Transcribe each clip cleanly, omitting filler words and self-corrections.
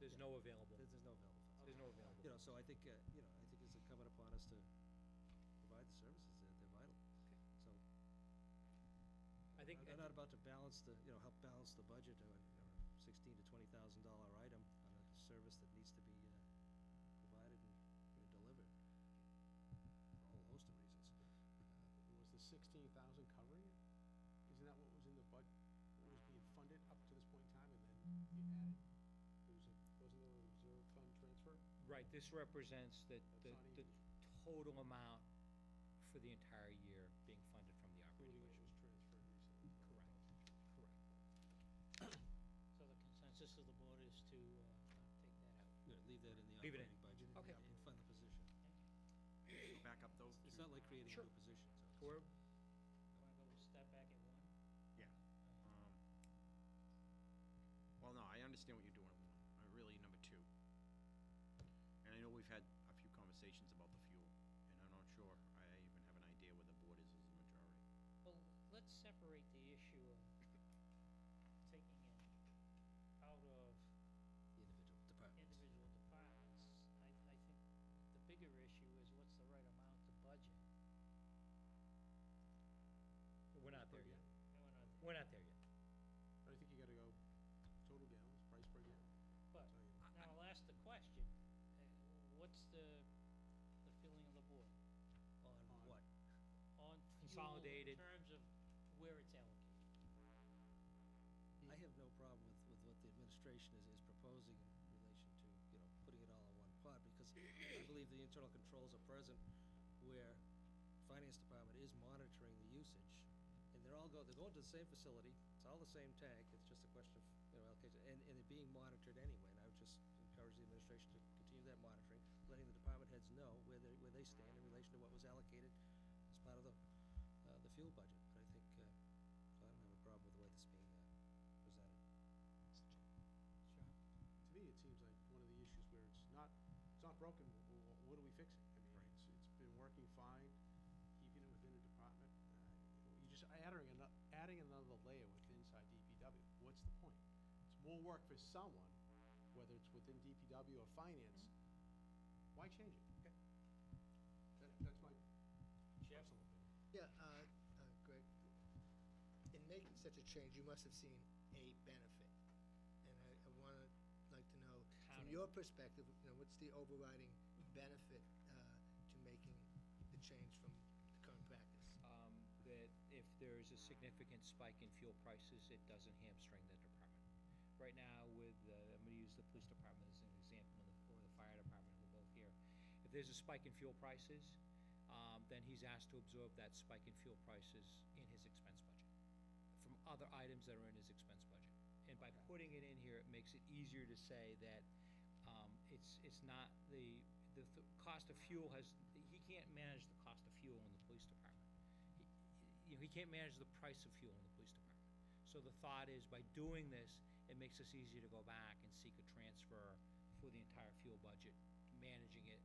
There's no available. There's no available funds. There's no available. You know, so I think, I think it's incumbent upon us to provide the services, they're vital. Okay. So, I think. I'm not about to balance help balance the budget of a $16,000 to $20,000 item on a service that needs to be provided and delivered for a whole host of reasons. Was the 16,000 covering it? Isn't that what was in the what was being funded up to this point in time, and then it added? Wasn't there a reserve fund transfer? Right, this represents the That's not the even- total amount for the entire year being funded from the operating Including what budget. was transferred recently. Correct. So the consensus of the board is to take that out. Leave that in the Leave it operating in. budget Okay. and fund the position. Back up those. It's not like creating a Sure. new position, so. We're, Want to go step back at one? Yeah. Well, no, I understand what you're doing at one. Really, number two. And I know we've had a few conversations about the fuel, and I'm not sure I even have an idea where the board is as a majority. Well, let's separate the issue of taking it out of The individual departments. individual departments. I think the bigger issue is what's the right amount to budget. we're not there yet. And we're not there. We're not there yet. But I think you gotta go total gallons, price per gallon. But So you- now I'll ask the question, what's the feeling of the board On On- what? on fuel Consolidated. in terms of where it's allocated? I have no problem with what the administration is proposing in relation to, putting it all in one pot, because I believe the internal controls are present where finance department is monitoring the usage, and they're going to the same facility, it's all the same tank, it's just a question of, allocation, and they're being monitored anyway, and I would just encourage the administration to continue that monitoring, letting the department heads know where they stand in relation to what was allocated as part of the fuel budget, but I think, so I don't have a problem with the way this is being presented. Sure. To me, it seems like one of the issues where it's not broken, what are we fixing? I mean, it's been working fine, keeping it within a department. You just adding another layer within inside DPW. What's the point? It's more work for someone, whether it's within DPW or finance. Why change it? Okay. That's my personal opinion. Yeah, Greg, in making such a change, you must have seen a benefit. And I like to know, from your perspective, what's the overriding benefit to making the change from the current practice? That if there's a significant spike in fuel prices, it doesn't hamstring the department. Right now with, I'm gonna use the police department as an example, or the fire department, we're both here. If there's a spike in fuel prices, then he's asked to absorb that spike in fuel prices in his expense budget, from other items that are in his expense budget. And by putting it in here, it makes it easier to say that, it's not the cost of fuel he can't manage the cost of fuel in the police department. He can't manage the price of fuel in the police department. So the thought is, by doing this, it makes us easier to go back and seek a transfer for the entire fuel budget, managing it,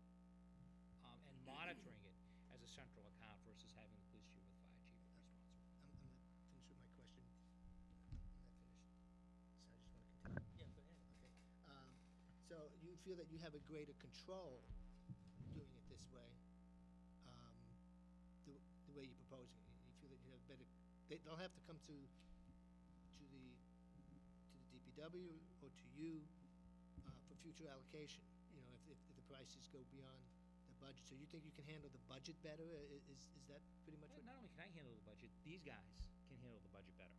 and monitoring it as a central account versus having the police chief or the fire chief responsible. I'm not finished with my question. I'm not finished. So I just want to continue. Yeah, go ahead. Okay. So you feel that you have a greater control doing it this way, the way you're proposing it? You feel that you have better, they'll have to come to the DPW or to you for future allocation, if the prices go beyond the budget. So you think you can handle the budget better? Is that pretty much what? Not only can I handle the budget, these guys can handle the budget better.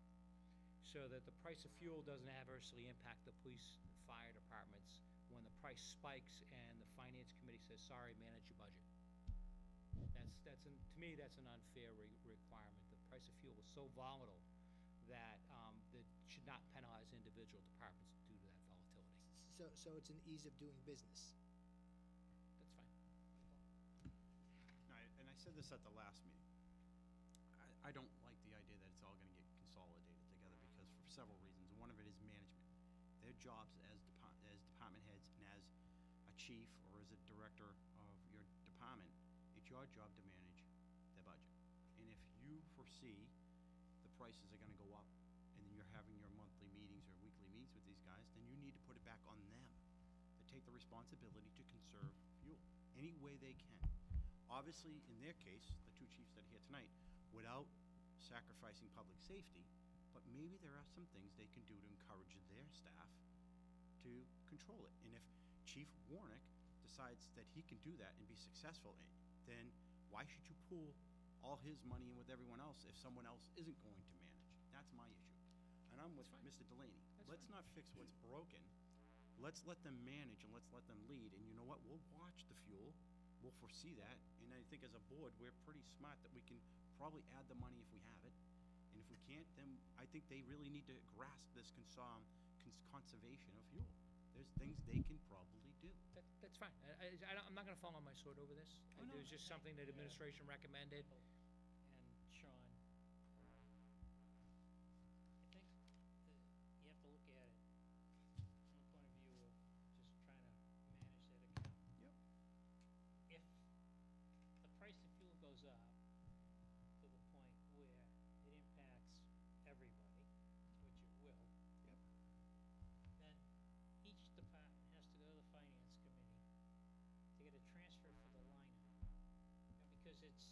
So that the price of fuel doesn't adversely impact the police and fire departments when the price spikes and the finance committee says, sorry, manage your budget. To me, that's an unfair requirement. The price of fuel is so volatile that should not penalize individual departments due to that volatility. So it's an ease of doing business. That's fine. And I said this at the last meeting. I don't like the idea that it's all gonna get consolidated together because for several reasons. One of it is management. Their jobs as department heads and as a chief or as a director of your department, it's your job to manage their budget. And if you foresee the prices are gonna go up and then you're having your monthly meetings or weekly meetings with these guys, then you need to put it back on them take the responsibility to conserve fuel any way they can. Obviously, in their case, the two chiefs that are here tonight, without sacrificing public safety, but maybe there are some things they can do to encourage their staff to control it. And if Chief Warnick decides that he can do that and be successful, then why should you pool all his money in with everyone else if someone else isn't going to manage? That's my issue. And I'm with Mr. Delaney. Let's not fix what's broken. Let's let them manage and let's let them lead. And you know what? We'll watch the fuel. We'll foresee that. And I think as a board, we're pretty smart that we can probably add the money if we have it. And if we can't, then I think they really need to grasp this conservation of fuel. There's things they can probably do. That's fine. I'm not gonna fall on my sword over this. Oh, no. It was just something that administration recommended. And Sean, I think that you have to look at it from the point of view of just trying to manage that account. Yep. If the price of fuel goes up to the point where it impacts everybody, which it will, Yep. then each department has to go to the finance committee to get a transfer for the line item. Because it's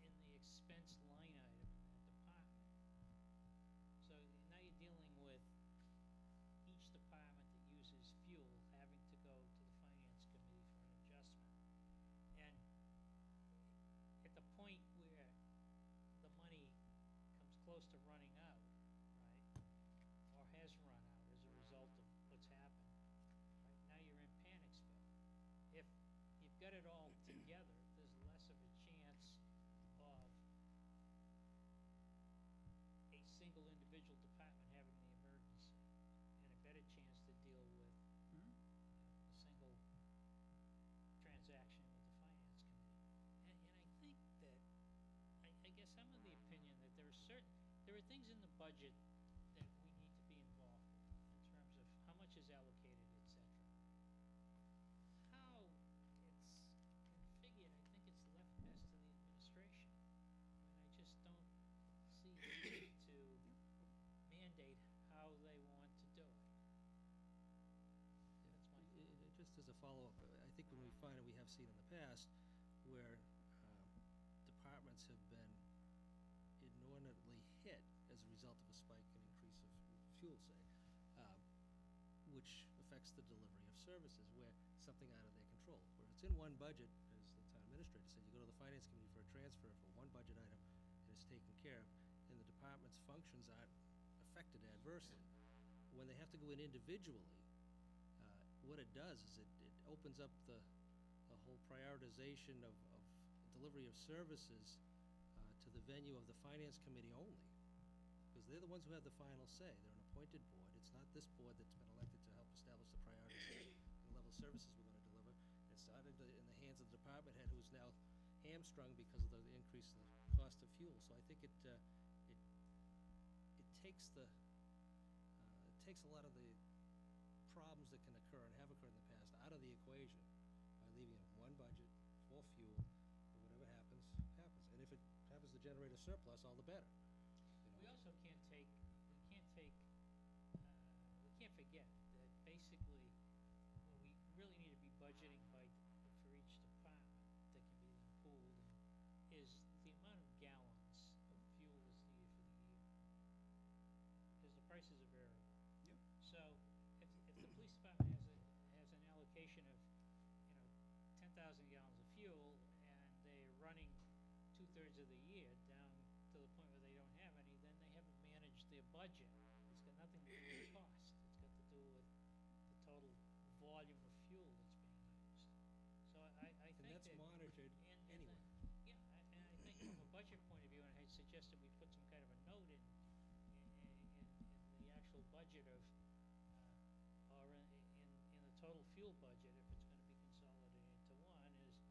in the expense line item in that department. So now you're dealing with each department that uses fuel having to go to the finance committee for an adjustment. And at the point where the money comes close to running out, right, or has run out as a result of what's happened, right, now you're in panic spell. If you've got it all together, there's less of a chance of a single individual department having the emergency, and a better chance to deal with Mhm. a single transaction with the finance committee. And I think that, I guess I'm of the opinion that there are things in the budget that we need to be involved with in terms of how much is allocated, et cetera. How it's configured, I think it's left best to the administration. And I just don't see the need to mandate how they want to do it. That's my feeling. Just as a follow-up, I think when we find, and we have seen in the past, where departments have been inordinately hit as a result of a spike in increase of fuel, say, which affects the delivery of services, where something out of their control, where it's in one budget, as the town administrator said, you go to the finance committee for a transfer for one budget item, and it's taken care of, and the department's functions aren't affected adversely. When they have to go in individually, what it does is it opens up the whole prioritization of delivery of services to the venue of the finance committee only, because they're the ones who have the final say. They're an appointed board. It's not this board that's been elected to help establish the priorities and level of services we're gonna deliver. It's not in the hands of the department head, who's now hamstrung because of the increase in the cost of fuel. So I think it takes a lot of the problems that can occur and have occurred in the past out of the equation by leaving it one budget for fuel, and whatever happens, happens. And if it happens to generate a surplus, all the better. We also can't forget that basically what we really need to be budgeting for each department that can be then pooled is the amount of gallons of fuel that's needed for the year. Because the prices are variable. Yep. So if the police department has an allocation of, 10,000 gallons of fuel, and they're running 2/3 of the year down to the point where they don't have any, then they haven't managed their budget. It's got nothing to do with cost. It's got to do with the total volume of fuel that's being used. So I think And that's monitored anyway. Yeah, and I think from a budget point of view, and I suggested we put some kind of a note in the actual budget of, or in the total fuel budget, if it's gonna be consolidated into one,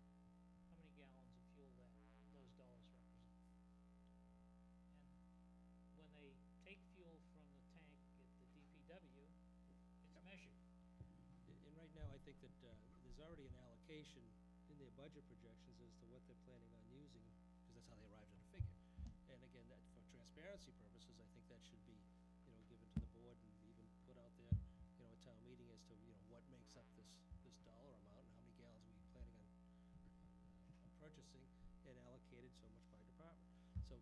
is how many gallons of fuel that those dollars represent. And when they take fuel from the tank at the DPW, it's measured. And right now, I think that there's already an allocation in their budget projections as to what they're planning on using, because that's how they arrived at a figure. And again, that for transparency purposes, I think that should be, given to the board and even put out there, at town meeting as to, what makes up this purchasing and allocated so much by department. So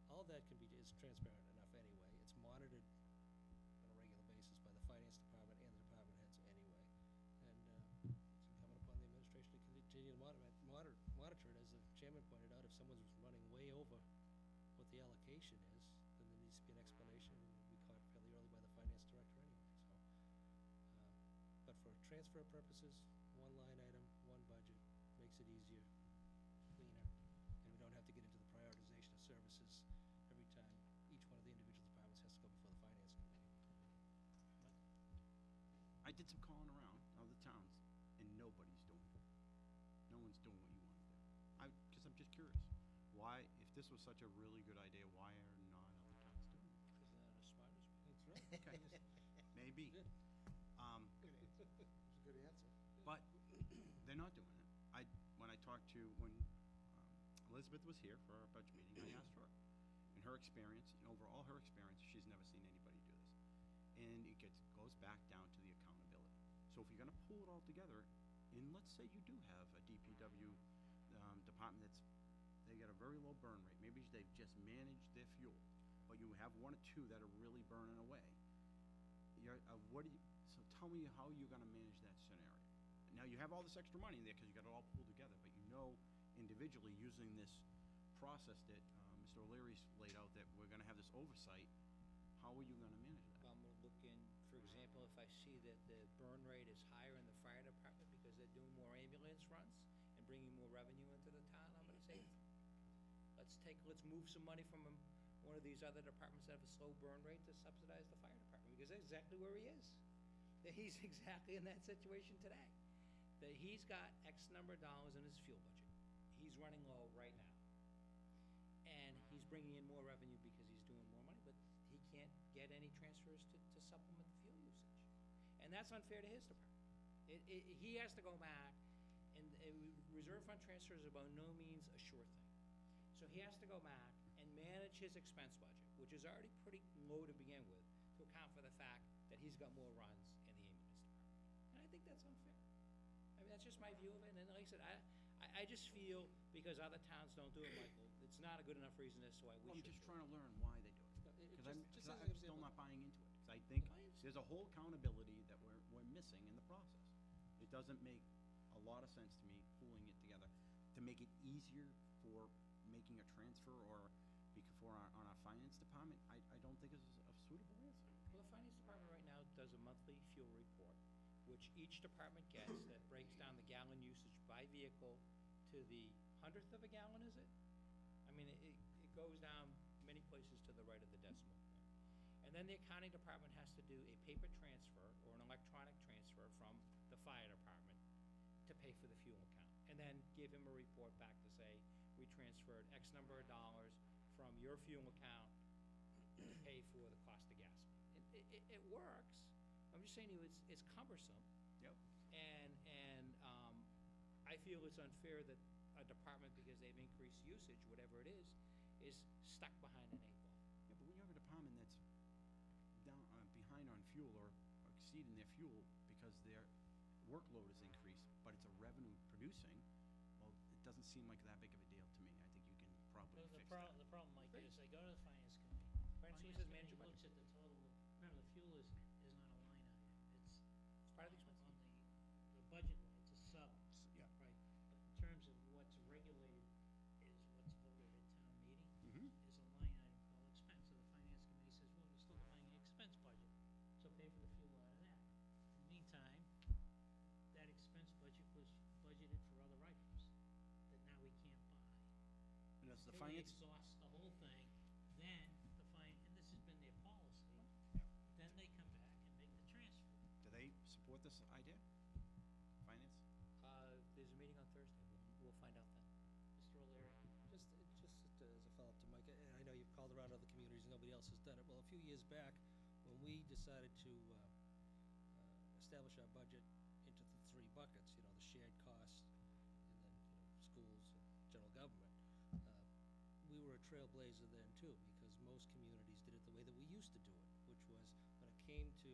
all that is transparent enough anyway. It's monitored on a regular basis by the finance department and the department heads anyway. And it's incumbent upon the administration to continue to monitor it. As the chairman pointed out, if someone's running way over what the allocation is, then there needs to be an explanation, and it'll be caught fairly early by the finance director anyway, so. But for transfer purposes, one line item, one budget, makes it easier, cleaner, and we don't have to get into the prioritization of services every time each one of the individual departments has to go before the finance committee. I did some calling around other towns, and nobody's doing it. No one's doing what you want to do. Because I'm just curious. Why, if this was such a really good idea, why are not other towns doing it? Because they're not as smart as we. That's right. Okay, maybe. Good. It's a good answer. But they're not doing it. When I talked to, when Elizabeth was here for our budget meeting, I asked her. In her experience, and over all her experience, she's never seen anybody do this. And it goes back down to the accountability. So if you're gonna pull it all together, and let's say you do have a DPW department they got a very low burn rate, maybe they've just managed their fuel, but you have one or two that are really burning away. So tell me how you're gonna manage that scenario. Now, you have all this extra money in there because you got it all pulled together, but you know individually using this process that Mr. O'Leary's laid out, that we're gonna have this oversight, how are you gonna manage that? I'm looking, for example, if I see that the burn rate is higher in the fire department because they're doing more ambulance runs and bringing more revenue into the town, I'm gonna say, let's move some money from one of these other departments that have a slow burn rate to subsidize the fire department, because that's exactly where he is. That he's exactly in that situation today. That he's got X number of dollars in his fuel budget. He's running low right now. And he's bringing in more revenue because he's doing more money, but he can't get any transfers to supplement the fuel usage. And that's unfair to his department. He has to go back, and reserve fund transfer is by no means a sure thing. So he has to go back and manage his expense budget, which is already pretty low to begin with, to account for the fact that he's got more runs in the ambulance department. And I think that's unfair. I mean, that's just my view of it. And then, like I said, I just feel because other towns don't do it, Michael, it's not a good enough reason as to why we should. I'm just do trying it. to learn why they do it. Just Because as an I'm still example. not buying into it. Because I think I understand. there's a whole accountability that we're missing in the process. It doesn't make a lot of sense to me pulling it together to make it easier for making a transfer or for on our finance department. I don't think is a suitable answer. Well, the finance department right now does a monthly fuel report, which each department gets, that breaks down the gallon usage by vehicle to the hundredth of a gallon, is it? I mean, it goes down many places to the right of the decimal point. And then the accounting department has to do a paper transfer or an electronic transfer from the fire department to pay for the fuel account. And then give him a report back to say, we transferred X number of dollars from your fuel account to pay for the cost of gas. It works. I'm just saying to you, it's cumbersome. Yep. And I feel it's unfair that a department, because they've increased usage, whatever it is stuck behind an 8 ball. Yeah, but when you have a department that's down behind on fuel or exceeding their fuel because their workload is increased, but it's a revenue producing, well, it doesn't seem like that big of a deal to me. I think you can probably The fix that. problem, Mike, is they go to the finance committee. Finance committee Finance says manage committee your looks budget. at the total, remember, the fuel is not a line item, it's. It's part of the expense. On the budget line, it's a sub. Yeah. Right, but in terms of what's regulated is what's voted at town meeting. Mhm. Is a line item called expense, so the finance committee says, well, you're still defining an expense budget, so pay for the fuel out of that. In the meantime, that expense budget was budgeted for other items that now we can't buy. And as the Until we finance, exhaust the whole thing, then and this has been their policy, then they come back and make the transfer. do they support this idea? Finance? There's a meeting on Thursday. We'll find out then. Mr. O'Leary? Just as a follow-up to Mike, and I know you've called around other communities, nobody else has done it. Well, a few years back, when we decided to establish our budget into the 3 buckets, the shared costs, and then, schools and general government, we were a trailblazer then too, because most communities did it the way that we used to do it, which was when it came to